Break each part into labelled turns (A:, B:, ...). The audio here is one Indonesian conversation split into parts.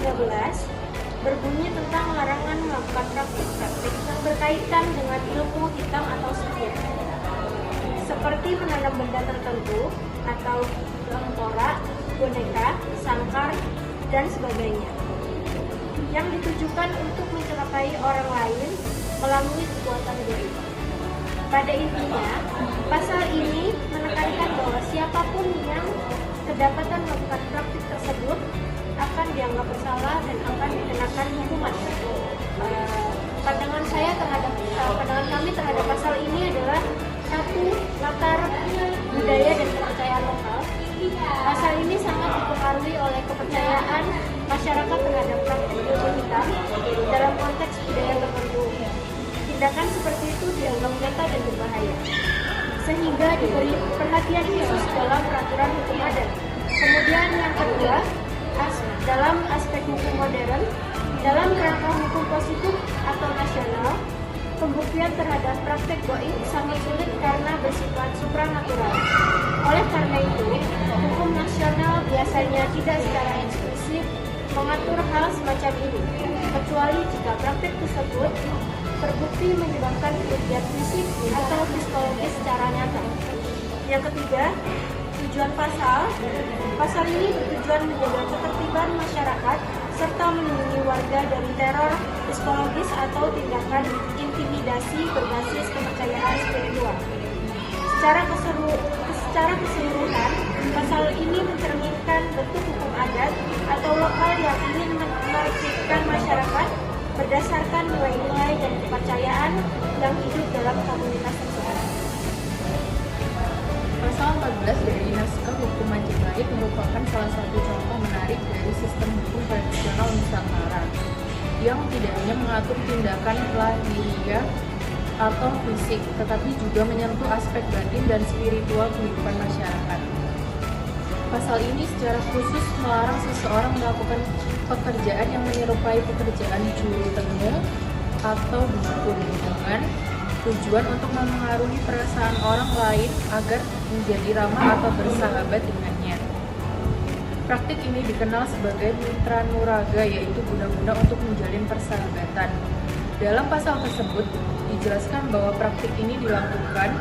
A: 13 berbunyi tentang larangan melakukan praktik-praktik yang berkaitan dengan ilmu hitam atau sihir, seperti menanam benda tertentu atau tengkorak, boneka, sangkar, dan sebagainya, yang ditujukan untuk mencelakai orang lain melalui kekuatan gaib. Pada intinya, pasal ini menekankan bahwa siapapun yang kedapatan melakukan praktik tersebut akan dianggap bersalah dan akan dikenakan hukuman. Pandangan kami terhadap pasal ini adalah satu, latar budaya dan kepercayaan lokal. Pasal ini sangat dipengaruhi oleh kepercayaan masyarakat terhadap praktik ilmu hitam dalam konteks budaya tertentu. Tindakan seperti itu dianggap nyata dan berbahaya, sehingga diberi perhatian khusus dalam peraturan hukum adat. Kemudian yang kedua, dalam aspek hukum modern, dalam kerangka hukum positif atau nasional, pembuktian terhadap praktek goib sangat sulit karena bersifat supranatural. Oleh karena itu, hukum nasional biasanya tidak secara eksplisit mengatur hal semacam ini, kecuali jika praktek tersebut terbukti menyebabkan kerugian fisik atau psikologis secara nyata. Yang ketiga, tujuan pasal ini bertujuan menjaga ketertiban masyarakat serta melindungi warga dari teror psikologis atau tindakan intimidasi berbasis kepercayaan spiritual. Secara keseluruhan, pasal ini mencerminkan bentuk hukum adat atau lokal yang ingin menertibkan masyarakat berdasarkan nilai-nilai dan kepercayaan yang hidup dalam komunitas tersebut.
B: Pasal 14 dari Naskah Hukum Majapahit merupakan salah satu contoh menarik dari sistem hukum tradisional Nusantara yang tidak hanya mengatur tindakan lahiriah atau fisik, tetapi juga menyentuh aspek batin dan spiritual kehidupan masyarakat. Pasal ini secara khusus melarang seseorang melakukan pekerjaan yang menyerupai pekerjaan juru tenung atau dukun dengan tujuan untuk mempengaruhi perasaan orang lain agar menjadi ramah atau bersahabat dengannya. Praktik ini dikenal sebagai mitra nuraga, yaitu guna-guna untuk menjalin persahabatan. Dalam pasal tersebut dijelaskan bahwa praktik ini dilakukan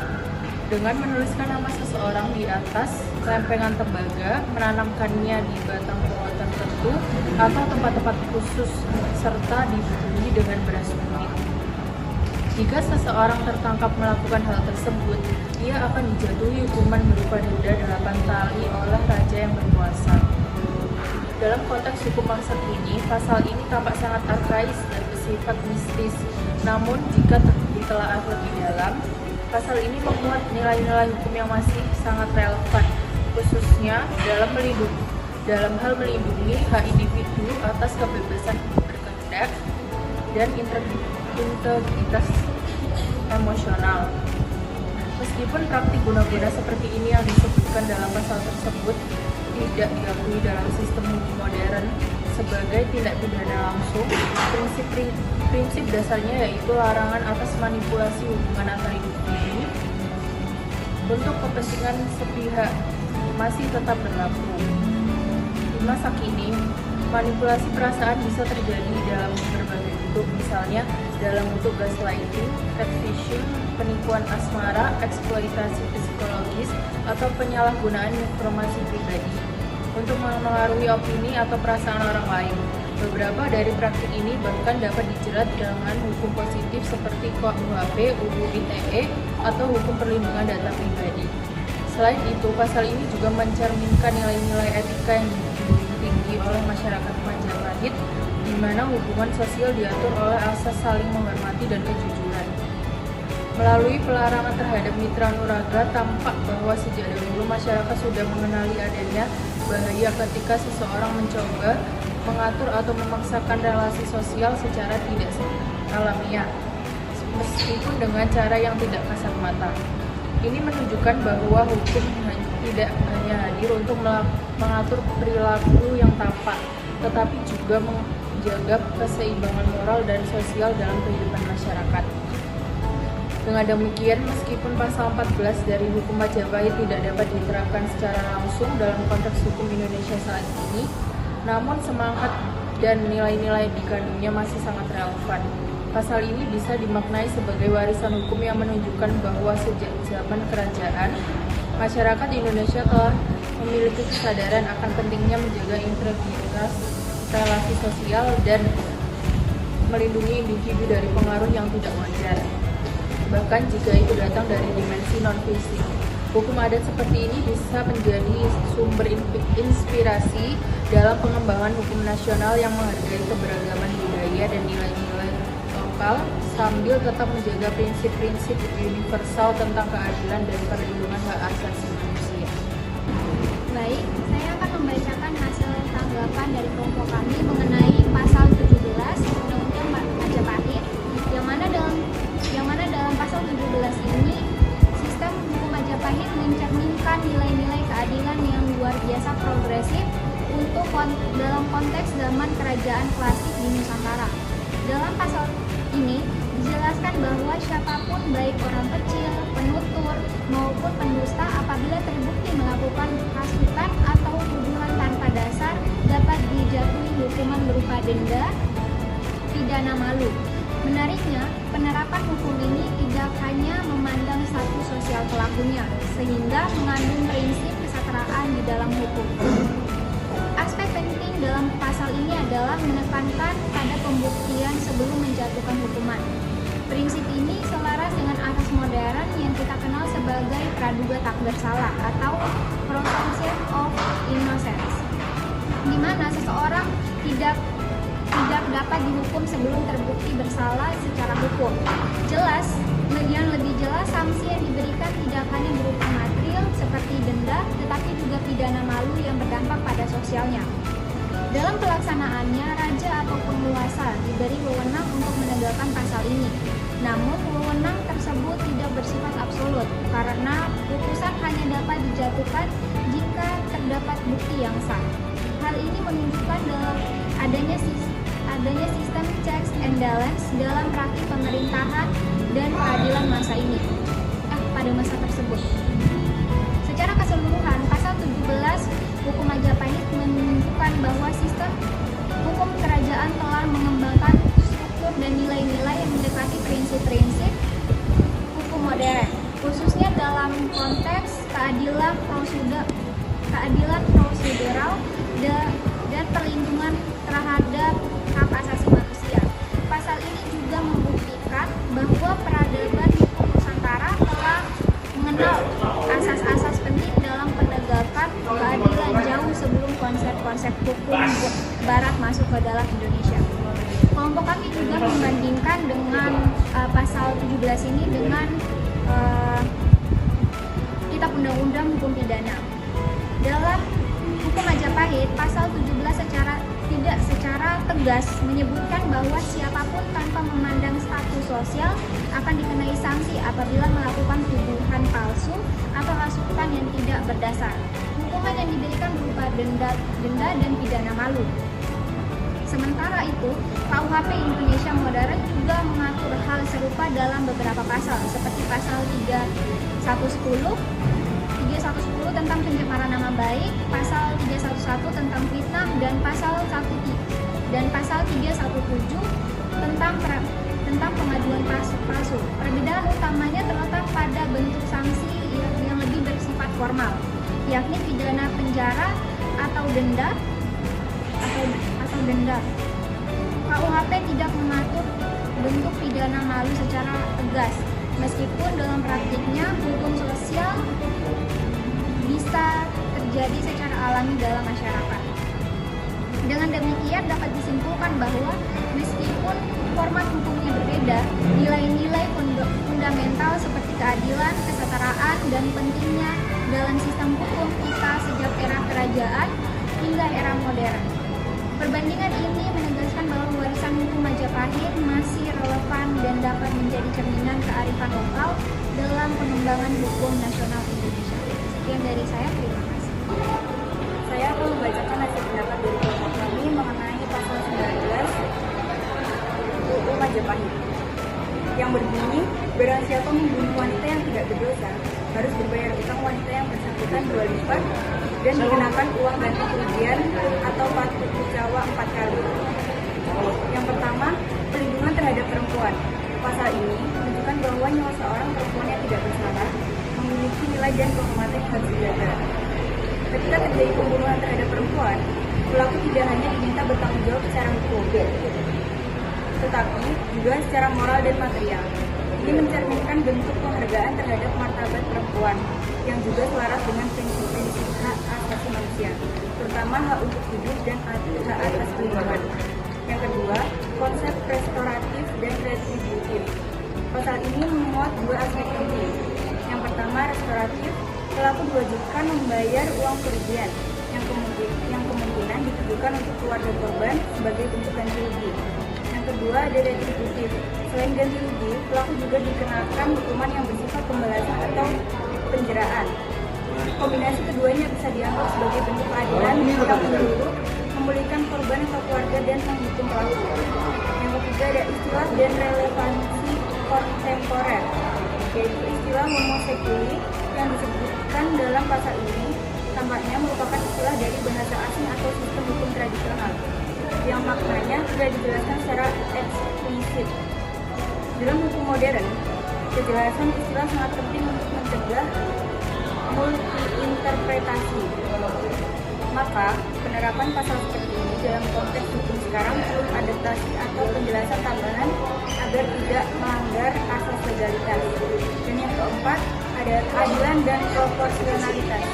B: dengan menuliskan nama seseorang di atas lempengan tembaga, menanamkannya di batang pohon tertentu atau tempat-tempat khusus, serta dibumbui dengan beras kunyit. Jika seseorang tertangkap melakukan hal tersebut, ia akan dijatuhi hukuman berupa denda 8 tali oleh raja yang berkuasa. Dalam konteks hukum masa kini, pasal ini tampak sangat arkais dan bersifat mistis. Namun, jika ditelaah lebih dalam, pasal ini memuat nilai-nilai hukum yang masih sangat relevan, khususnya dalam hal melindungi hak individu atas kebebasan berkehendak dan integritas emosional. Meskipun praktik guna-guna seperti ini yang disebutkan dalam pasal tersebut tidak diakui dalam sistem hukum modern sebagai tindak pidana langsung, prinsip dasarnya yaitu larangan atas manipulasi hubungan antar individu untuk kepentingan sepihak masih tetap berlaku. Di masa kini, manipulasi perasaan bisa terjadi dalam berbagai bentuk, misalnya dalam bentuk gaslighting, catfishing, penipuan asmara, eksploitasi psikologis, atau penyalahgunaan informasi pribadi untuk mempengaruhi opini atau perasaan orang lain. Beberapa dari praktik ini bahkan dapat dijerat dengan hukum positif seperti KUHP, UU ITE, atau hukum perlindungan data pribadi. Selain itu, pasal ini juga mencerminkan nilai-nilai etika yang dijunjung tinggi oleh masyarakat Majapahit, di mana hubungan sosial diatur oleh asas saling menghormati dan kejujuran. Melalui pelarangan terhadap mitra nuraga, tampak bahwa sejak dahulu masyarakat sudah mengenali adanya bahaya ketika seseorang mencoba mengatur atau memaksakan relasi sosial secara tidak alamiah, meskipun dengan cara yang tidak kasat mata. Ini menunjukkan bahwa hukum tidak hanya hadir untuk mengatur perilaku yang tampak, tetapi juga menjaga keseimbangan moral dan sosial dalam kehidupan masyarakat. Dengan demikian, meskipun pasal 14 dari hukum Majapahit tidak dapat diterapkan secara langsung dalam konteks hukum Indonesia saat ini, namun semangat dan nilai-nilai di kandungnya masih sangat relevan. Pasal ini bisa dimaknai sebagai warisan hukum yang menunjukkan bahwa sejak zaman kerajaan, masyarakat di Indonesia telah memiliki kesadaran akan pentingnya menjaga integritas relasi sosial dan melindungi individu dari pengaruh yang tidak wajar, bahkan jika itu datang dari dimensi non-fisik. Hukum adat seperti ini bisa menjadi sumber inspirasi dalam pengembangan hukum nasional yang menghargai keberagaman budaya dan nilai-nilai lokal sambil tetap menjaga prinsip-prinsip universal tentang keadilan dan perlindungan hak asasi manusia.
A: Baik, saya akan membacakan hasil tanggapan dari kelompok kami mengenai pasal 17 Undang-Undang Majapahit, yang mana dalam pasal 17 ini sistem hukum Majapahit mencerminkan nilai-nilai keadilan yang luar biasa progresif untuk dalam konteks zaman kerajaan klasik di Nusantara. Dalam pasal ini dijelaskan bahwa siapapun baik orang kecil, penutur, maupun pendusta apabila terbukti melakukan hasutan atau tuduhan tanpa dasar dapat dijatuhi hukuman berupa denda, pidana malu. Menariknya, penerapan hukum ini tidak hanya memandang status sosial pelakunya, sehingga mengandung prinsip kesetaraan di dalam hukum. Aspek penting dalam pasal ini adalah menekankan pada pembuktian sebelum menjatuhkan hukuman. Prinsip ini selaras dengan asas modern yang kita kenal sebagai praduga tak bersalah atau presumption of innocence, di mana seseorang tidak dapat dihukum sebelum terbukti bersalah secara hukum. Yang lebih jelas, sanksi yang diberikan tidak hanya berupa material seperti denda, tetapi juga pidana malu yang berdampak pada sosialnya. Dalam pelaksanaannya, raja atau penguasa diberi wewenang untuk menegakkan pasal ini. Namun, wewenang tersebut tidak bersifat absolut, karena putusan hanya dapat dijatuhkan jika terdapat bukti yang sah. Hal ini menunjukkan dalam adanya sistem checks and balance dalam praktik pemerintahan dan peradilan pada masa tersebut. Secara keseluruhan, pasal 17 Hukum Majapahit menunjukkan bahwa sistem hukum kerajaan telah mengembangkan struktur dan nilai-nilai yang mendekati prinsip-prinsip hukum modern, khususnya dalam konteks keadilan prosedural dan perlindungan terhadap hak asasi manusia. Pasal ini juga membuktikan bahwa peradaban hukum Nusantara telah mengenal asas-asas penting dalam penegakan keadilan jauh sebelum konsep-konsep hukum Barat masuk ke dalam Indonesia. Kelompok kami juga membandingkan dengan pasal 17 ini dengan Kitab Undang-Undang Hukum Pidana. Dalam Hukum Majapahit, pasal 17 tidak secara tegas menyebutkan bahwa siapapun tanpa memandang status sosial akan dikenai sanksi apabila melakukan tuduhan palsu atau hasutan yang tidak berdasar. Hukuman yang diberikan berupa denda dan pidana malu. Sementara itu, KUHP Indonesia modern juga mengatur hal serupa dalam beberapa pasal, seperti pasal 3110 tentang pencemaran nama baik, pasal 311 tentang fitnah, dan pasal 317 tentang pengaduan palsu. Perbedaan utamanya terletak pada bentuk sanksi yang lebih bersifat formal, yakni pidana penjara atau denda. KUHP tidak mengatur bentuk pidana malu secara tegas, meskipun dalam praktiknya hukum sosial bisa terjadi secara alami dalam masyarakat. Dengan demikian dapat disimpulkan bahwa meskipun format hukumnya berbeda, nilai-nilai fundamental seperti keadilan, kesetaraan, dan pentingnya dalam sistem hukum kita sejak era kerajaan hingga era modern. Perbandingan ini menegaskan bahwa warisan hukum Majapahit masih relevan dan dapat menjadi cerminan kearifan lokal dalam pengembangan hukum nasional Indonesia. Sekian dari saya, terima kasih.
C: Saya akan membacakan hasil pendapat dari kelompok kami mengenai pasal 19 UU Majapahit yang berbunyi, barang siapa membunuh wanita yang tidak berdosa harus berbayar utang wanita yang bersangkutan 2 lipat dan dikenakan uang ganti kerugian atau patut dicawa 4 kali. Yang pertama, perlindungan terhadap perempuan. Pasal ini menunjukkan bahwa nyawa seorang perempuan yang tidak bersalah memiliki nilai dan kehormatan yang harus dijaga. Ketika terjadi pembunuhan terhadap perempuan, pelaku tidak hanya diminta bertanggung jawab secara hukum, tetapi juga secara moral dan material. Ini mencerminkan bentuk penghargaan terhadap martabat perempuan yang juga selaras dengan prinsip-prinsip hak asasi manusia, terutama hak untuk hidup dan hak atas perlindungan. Yang kedua, konsep restoratif dan retributif. Pasal ini memuat dua aspek penting. Yang pertama, restoratif, pelaku diwajibkan membayar uang kerugian yang kemungkinan ditujukan untuk keluarga korban sebagai bentuk ganti rugi. Yang kedua, ada retributif. Selain ganti rugi, pelaku juga dikenakan hukuman yang bersifat pembalasan atau penjeraan. Kombinasi keduanya bisa dianggap sebagai bentuk keadilan yang menyeluruh, memulihkan korban atau keluarga dan menghukum pelaku. Yang ketiga, ada istilah dan relevansi kontemporer, yaitu istilah homoseksuali yang disebutkan dalam pasal ini tampaknya merupakan istilah dari bahasa asing atau sistem hukum tradisional yang maknanya tidak dijelaskan secara eksplisit. Dalam hukum modern, kejelasan istilah sangat penting untuk mencegah multi-interpretasi. Maka, penerapan pasal seperti ini dalam konteks hukum sekarang perlu adaptasi atau penjelasan tambahan agar tidak melanggar asas legalitas. Dan yang keempat, ada keadilan dan proporsionalitas.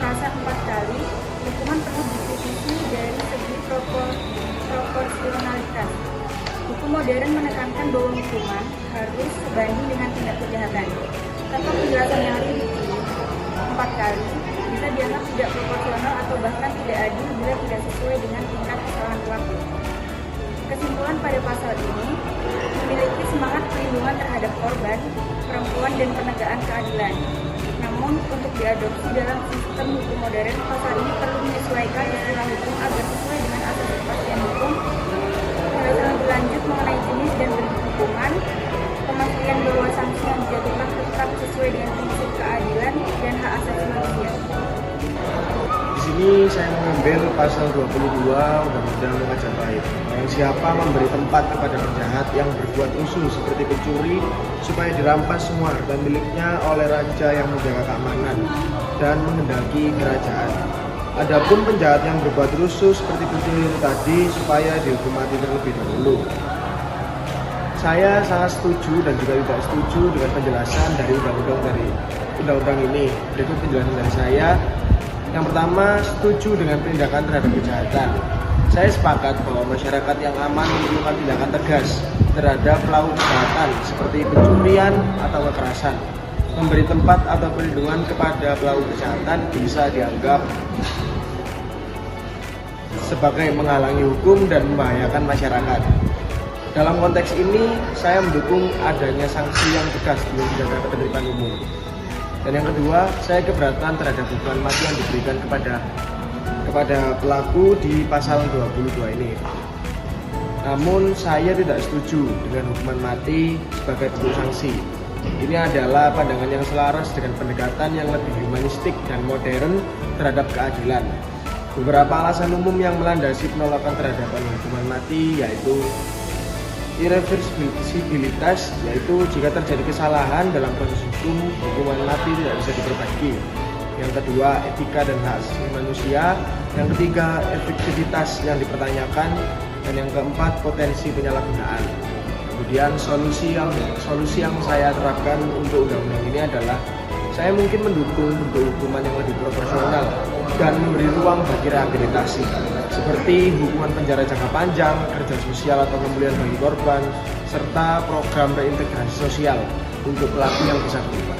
C: Frasa 4 kali, hukuman perlu dikritisi dari segi proporsionalitas. Hukum modern menekankan bahwa hukuman harus sebanding dengan tindak kejahatan. Tanpa penjelasan yang rinci, 4 kali bisa dianggap tidak proporsional atau bahkan tidak adil bila tidak sesuai dengan tingkat kesalahan pelaku. Kesimpulan pada pasal ini memiliki semangat perlindungan terhadap korban, perempuan, dan penegakan keadilan. Namun, untuk diadopsi dalam sistem hukum modern, pasal ini perlu menyesuaikan istilah hukum agar sesuai dengan asas kepastian hukum, penjelasan lebih lanjut mengenai jenis dan bentuk hukuman, pemastian bahwa sanksi yang dijatuhkan tetap sesuai dengan prinsip keadilan dan hak asasi manusia.
D: Di sini saya mengambil pasal 22 Undang-Undang Majapahit, yang siapa memberi tempat kepada penjahat yang berbuat rusuh seperti pencuri supaya dirampas semua harta miliknya oleh raja yang menjaga keamanan dan menghendaki kerajaan. Adapun penjahat yang berbuat rusuh seperti pencuri itu tadi supaya dihukum mati terlebih dahulu. Saya sangat setuju dan juga tidak setuju dengan penjelasan dari undang-undang ini. Berikut penjelasan dari saya. Yang pertama, setuju dengan penindakan terhadap kejahatan. Saya sepakat bahwa masyarakat yang aman memerlukan tindakan tegas terhadap pelaku kejahatan seperti pencurian atau kekerasan. Memberi tempat atau perlindungan kepada pelaku kejahatan bisa dianggap sebagai menghalangi hukum dan membahayakan masyarakat. Dalam konteks ini, saya mendukung adanya sanksi yang tegas untuk menjaga ketertiban umum. Dan yang kedua, saya keberatan terhadap hukuman mati yang diberikan kepada pelaku di pasal 22 ini. Namun saya tidak setuju dengan hukuman mati sebagai bentuk sanksi. Ini adalah pandangan yang selaras dengan pendekatan yang lebih humanistik dan modern terhadap keadilan. Beberapa alasan umum yang melandasi penolakan terhadap hukuman mati yaitu irreversibilitas, yaitu jika terjadi kesalahan dalam proses hukum, hukuman mati tidak bisa diperbaiki. Yang kedua, etika dan hak asasi manusia. Yang ketiga, efektivitas yang dipertanyakan. Dan yang keempat, potensi penyalahgunaan. Kemudian solusi yang saya terapkan untuk undang-undang ini adalah saya mungkin mendukung bentuk hukuman yang lebih proporsional dan memberi ruang bagi rehabilitasi seperti hukuman penjara jangka panjang, kerja sosial atau pemulihan bagi korban, serta program reintegrasi sosial untuk pelaku yang bisa berubah.